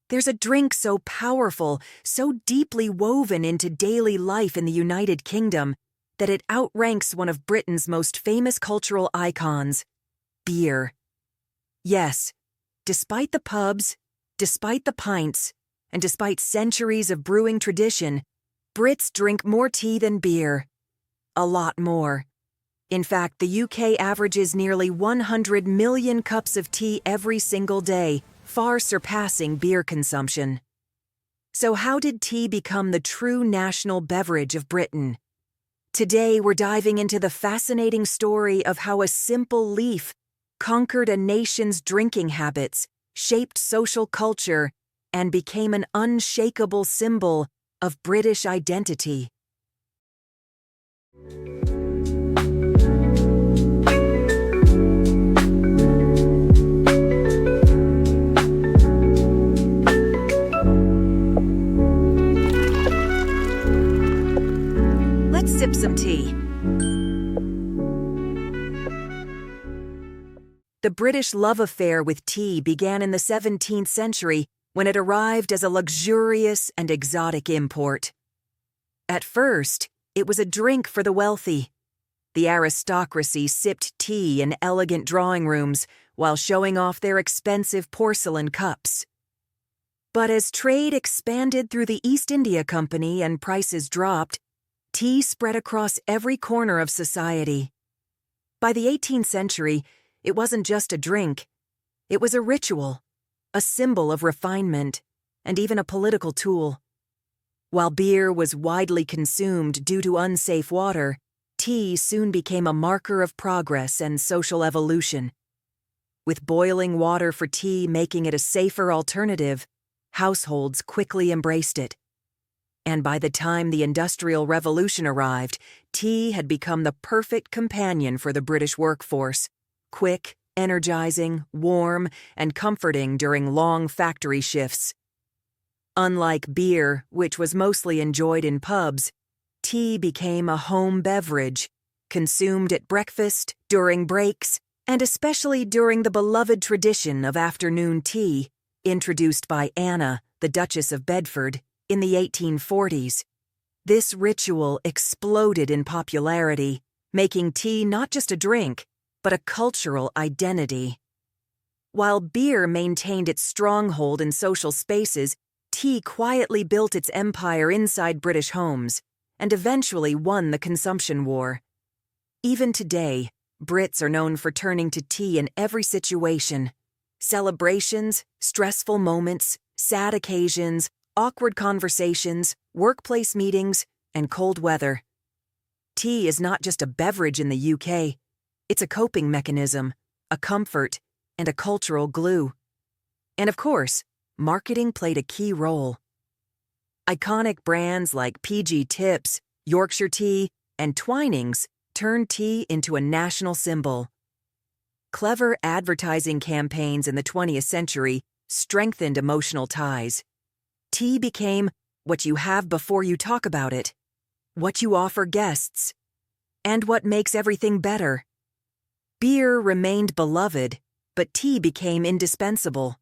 There's a drink so powerful, so deeply woven into daily life in the United Kingdom, that it outranks one of Britain's most famous cultural icons, beer. Yes, despite the pubs, despite the pints, and despite centuries of brewing tradition, Brits drink more tea than beer. A lot more. In fact, the UK averages nearly 100 million cups of tea every single day, far surpassing beer consumption. So how did tea become the true national beverage of Britain? Today, we're diving into the fascinating story of how a simple leaf conquered a nation's drinking habits, shaped social culture, and became an unshakable symbol of British identity. Let's sip some tea. The British love affair with tea began in the 17th century when it arrived as a luxurious and exotic import. At first, it was a drink for the wealthy. The aristocracy sipped tea in elegant drawing rooms while showing off their expensive porcelain cups. But as trade expanded through the East India Company and prices dropped, tea spread across every corner of society. By the 18th century, it wasn't just a drink. It was a ritual, a symbol of refinement, and even a political tool. While beer was widely consumed due to unsafe water, tea soon became a marker of progress and social evolution. With boiling water for tea making it a safer alternative, households quickly embraced it. And by the time the Industrial Revolution arrived, tea had become the perfect companion for the British workforce. Quick, energizing, warm, and comforting during long factory shifts. Unlike beer, which was mostly enjoyed in pubs, tea became a home beverage, consumed at breakfast, during breaks, and especially during the beloved tradition of afternoon tea, introduced by Anna, the Duchess of Bedford, in the 1840s. This ritual exploded in popularity, making tea not just a drink, but a cultural identity. While beer maintained its stronghold in social spaces, tea quietly built its empire inside British homes, and eventually won the consumption war. Even today, Brits are known for turning to tea in every situation. Celebrations, stressful moments, sad occasions, awkward conversations, workplace meetings, and cold weather. Tea is not just a beverage in the UK. It's a coping mechanism, a comfort, and a cultural glue. And of course, marketing played a key role. Iconic brands like PG Tips, Yorkshire Tea, and Twinings turned tea into a national symbol. Clever advertising campaigns in the 20th century strengthened emotional ties. Tea became what you have before you talk about it, what you offer guests, and what makes everything better. Beer remained beloved, but tea became indispensable.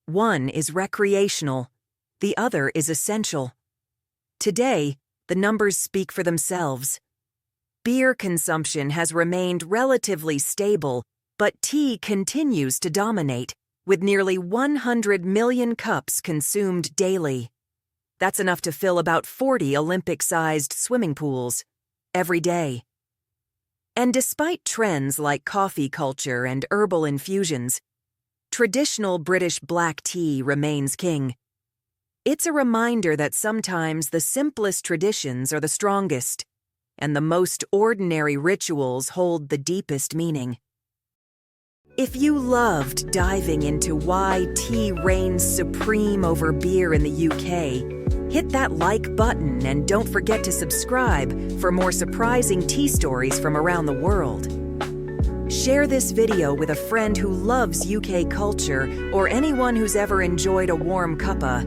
One is recreational, the other is essential. Today, the numbers speak for themselves. Beer consumption has remained relatively stable, but tea continues to dominate, with nearly 100 million cups consumed daily. That's enough to fill about 40 Olympic-sized swimming pools every day. And despite trends like coffee culture and herbal infusions, traditional British black tea remains king. It's a reminder that sometimes the simplest traditions are the strongest, and the most ordinary rituals hold the deepest meaning. If you loved diving into why tea reigns supreme over beer in the UK, hit that like button and don't forget to subscribe for more surprising tea stories from around the world. Share this video with a friend who loves UK culture or anyone who's ever enjoyed a warm cuppa,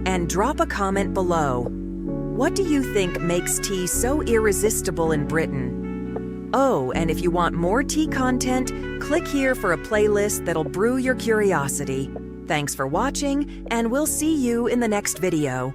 and drop a comment below. What do you think makes tea so irresistible in Britain? Oh, and if you want more tea content, click here for a playlist that'll brew your curiosity. Thanks for watching, and we'll see you in the next video.